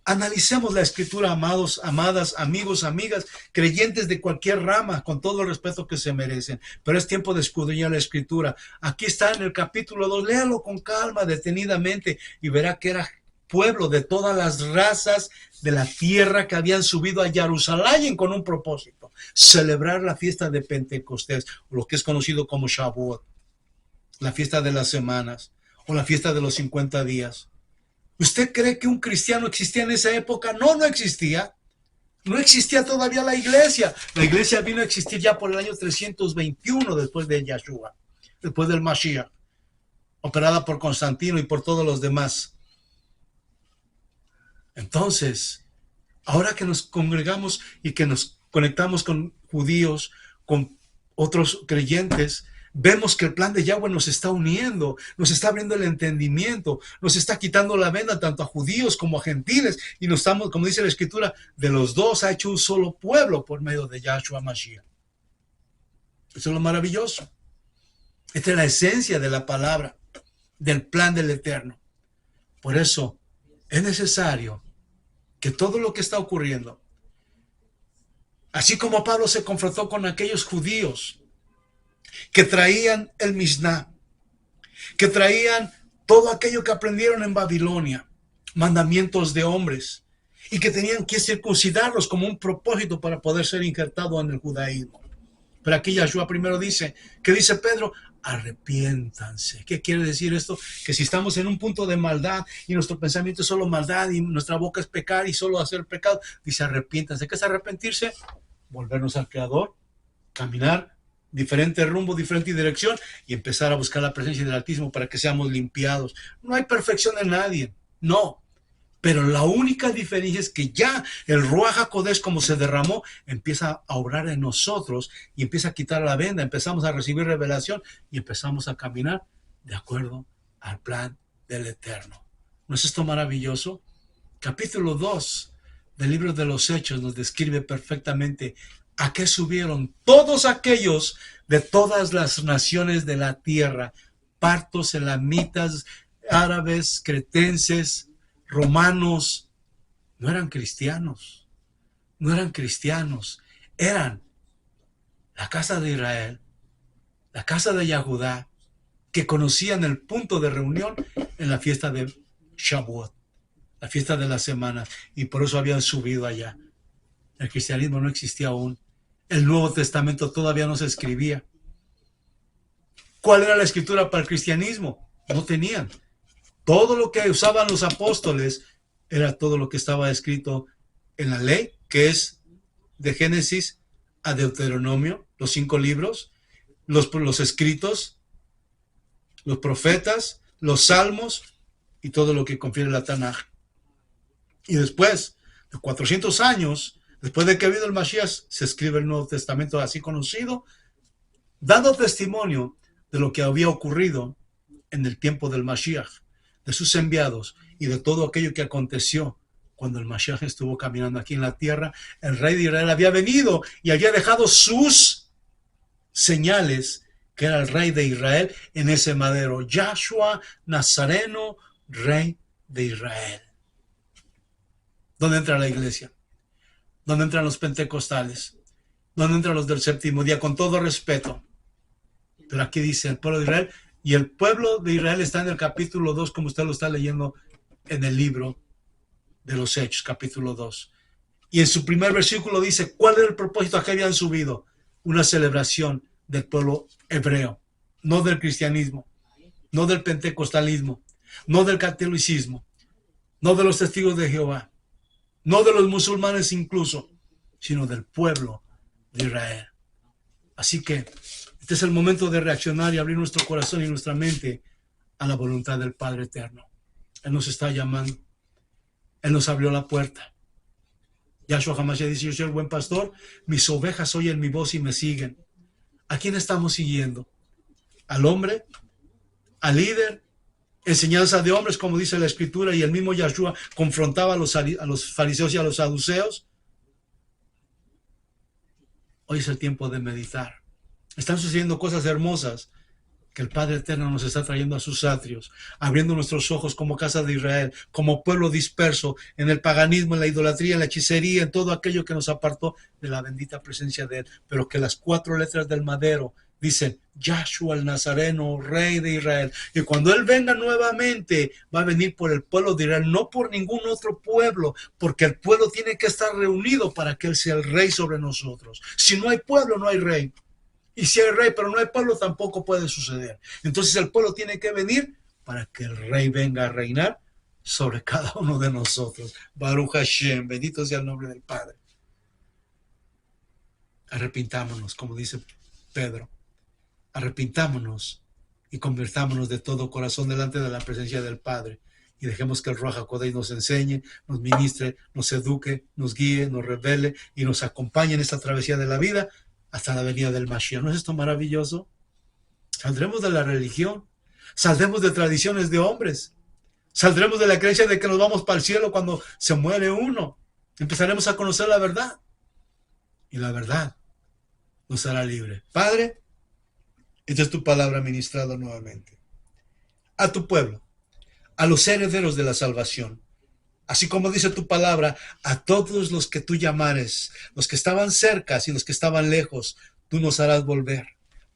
A: analicemos la Escritura, amados, amadas, amigos, amigas, creyentes de cualquier rama, con todo el respeto que se merecen. Pero es tiempo de escudriñar la Escritura. Aquí está en el capítulo 2, léalo con calma, detenidamente, y verá que era pueblo de todas las razas de la tierra que habían subido a Jerusalén con un propósito: celebrar la fiesta de Pentecostés, lo que es conocido como Shavuot, la fiesta de las semanas, o la fiesta de los 50 días. ¿Usted cree que un cristiano existía en esa época? No, no existía. No existía todavía la iglesia. La iglesia vino a existir ya por el año 321 después de Yahshua, después del Mashiach, operada por Constantino y por todos los demás. Entonces, ahora que nos congregamos y que nos conectamos con judíos, con otros creyentes, vemos que el plan de Yahweh nos está uniendo, nos está abriendo el entendimiento, nos está quitando la venda tanto a judíos como a gentiles, y nos estamos, como dice la Escritura, de los dos ha hecho un solo pueblo por medio de Yahshua Mashiach. Eso es lo maravilloso. Esta es la esencia de la palabra, del plan del Eterno. Por eso es necesario que todo lo que está ocurriendo, así como Pablo se confrontó con aquellos judíos que traían el Mishnah, que traían todo aquello que aprendieron en Babilonia, mandamientos de hombres, y que tenían que circuncidarlos como un propósito para poder ser injertado en el judaísmo. Pero aquí Yahshua primero dice, ¿qué dice Pedro? Arrepiéntanse. ¿Qué quiere decir esto? Que si estamos en un punto de maldad y nuestro pensamiento es solo maldad y nuestra boca es pecar y solo hacer pecado, dice arrepiéntanse. ¿Qué es arrepentirse? Volvernos al Creador, caminar diferente rumbo, diferente dirección, y empezar a buscar la presencia del Altísimo para que seamos limpiados. No hay perfección en nadie, no. Pero la única diferencia es que ya el Ruach HaKodesh, como se derramó, empieza a obrar en nosotros y empieza a quitar la venda, empezamos a recibir revelación y empezamos a caminar de acuerdo al plan del Eterno. ¿No es esto maravilloso? Capítulo 2 del libro de los Hechos nos describe perfectamente a qué subieron todos aquellos de todas las naciones de la tierra: partos, elamitas, árabes, cretenses, romanos. No eran cristianos, eran la casa de Israel, la casa de Yahudá, que conocían el punto de reunión en la fiesta de Shavuot, la fiesta de las semanas, y por eso habían subido allá. El cristianismo no existía aún, el Nuevo Testamento todavía no se escribía. ¿Cuál era la escritura para el cristianismo? No tenían. Todo lo que usaban los apóstoles era todo lo que estaba escrito en la ley, que es de Génesis a Deuteronomio, los 5 libros, los escritos, los profetas, los salmos y todo lo que confiere la Tanaj. Y después de 400 años, después de que ha habido el Mashiach, se escribe el Nuevo Testamento así conocido, dando testimonio de lo que había ocurrido en el tiempo del Mashiach, de sus enviados y de todo aquello que aconteció cuando el Mashiach estuvo caminando aquí en la tierra. El rey de Israel había venido y había dejado sus señales, que era el rey de Israel, en ese madero. Yahshua Nazareno, rey de Israel. ¿Dónde entra la iglesia? ¿Dónde entran los pentecostales? ¿Dónde entran los del séptimo día? Con todo respeto. Pero aquí dice el pueblo de Israel, y el pueblo de Israel está en el capítulo 2, como usted lo está leyendo en el libro de los Hechos, capítulo 2. Y en su primer versículo dice, ¿cuál era el propósito a que habían subido? Una celebración del pueblo hebreo, no del cristianismo, no del pentecostalismo, no del catolicismo, no de los testigos de Jehová, no de los musulmanes incluso, sino del pueblo de Israel. Así que este es el momento de reaccionar y abrir nuestro corazón y nuestra mente a la voluntad del Padre Eterno. Él nos está llamando. Él nos abrió la puerta. Yahshua Hamashiach dice, yo soy el buen pastor, mis ovejas oyen mi voz y me siguen. ¿A quién estamos siguiendo? ¿Al hombre? ¿Al líder? ¿Enseñanza de hombres, como dice la Escritura? Y el mismo Yahshua confrontaba a los fariseos y a los saduceos. Hoy es el tiempo de meditar. Están sucediendo cosas hermosas que el Padre Eterno nos está trayendo a sus atrios, abriendo nuestros ojos como casa de Israel, como pueblo disperso en el paganismo, en la idolatría, en la hechicería, en todo aquello que nos apartó de la bendita presencia de Él. Pero que las 4 letras del madero dicen, Yahshua el Nazareno, Rey de Israel. Y cuando Él venga nuevamente, va a venir por el pueblo de Israel, no por ningún otro pueblo, porque el pueblo tiene que estar reunido para que Él sea el Rey sobre nosotros. Si no hay pueblo, no hay Rey. Y si hay rey, pero no hay pueblo, tampoco puede suceder. Entonces el pueblo tiene que venir para que el rey venga a reinar sobre cada uno de nosotros. Baruch Hashem, bendito sea el nombre del Padre. Arrepintámonos, como dice Pedro. Arrepintámonos y convirtámonos de todo corazón delante de la presencia del Padre. Y dejemos que el Ruach HaKodesh nos enseñe, nos ministre, nos eduque, nos guíe, nos revele y nos acompañe en esta travesía de la vida hasta la venida del Mashiach. ¿No es esto maravilloso? Saldremos de la religión, saldremos de tradiciones de hombres, saldremos de la creencia de que nos vamos para el cielo cuando se muere uno. Empezaremos a conocer la verdad y la verdad nos hará libre. Padre, esta es tu palabra ministrada nuevamente a tu pueblo, a los herederos de la salvación. Así como dice tu palabra, a todos los que tú llamares, los que estaban cerca y los que estaban lejos, tú nos harás volver,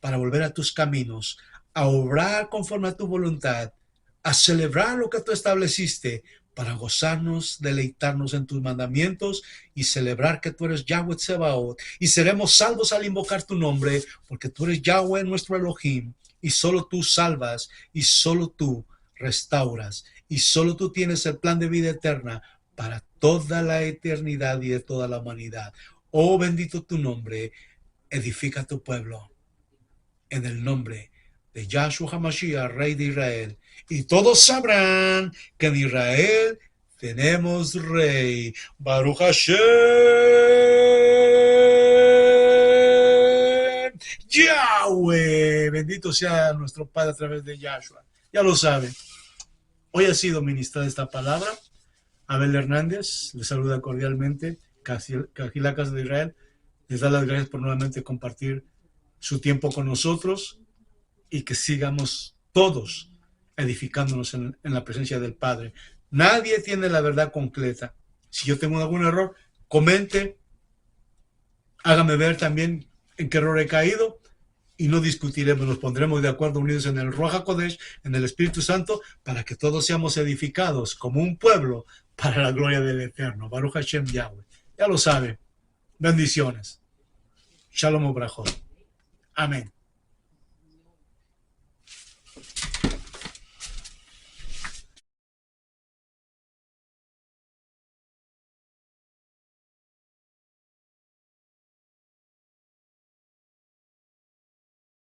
A: para volver a tus caminos, a obrar conforme a tu voluntad, a celebrar lo que tú estableciste, para gozarnos, deleitarnos en tus mandamientos y celebrar que tú eres Yahweh Tsebaot. Y seremos salvos al invocar tu nombre, porque tú eres Yahweh nuestro Elohim, y solo tú salvas, y solo tú restauras. Y solo tú tienes el plan de vida eterna para toda la eternidad y de toda la humanidad. Oh, bendito tu nombre. Edifica tu pueblo en el nombre de Yahshua HaMashiach, Rey de Israel. Y todos sabrán que en Israel tenemos Rey. Baruch Hashem. Yahweh. Bendito sea nuestro Padre a través de Yahshua. Ya lo saben. Hoy ha sido ministrada esta palabra. Abel Hernández les saluda cordialmente. Cajilá, Casa de Israel, les da las gracias por nuevamente compartir su tiempo con nosotros y que sigamos todos edificándonos en la presencia del Padre. Nadie tiene la verdad completa. Si yo tengo algún error, comente, hágame ver también en qué error he caído. Y no discutiremos, nos pondremos de acuerdo unidos en el Ruach HaKodesh, en el Espíritu Santo, para que todos seamos edificados como un pueblo para la gloria del Eterno. Baruch Hashem Yahweh. Ya lo sabe. Bendiciones. Shalom Obrachot. Amén.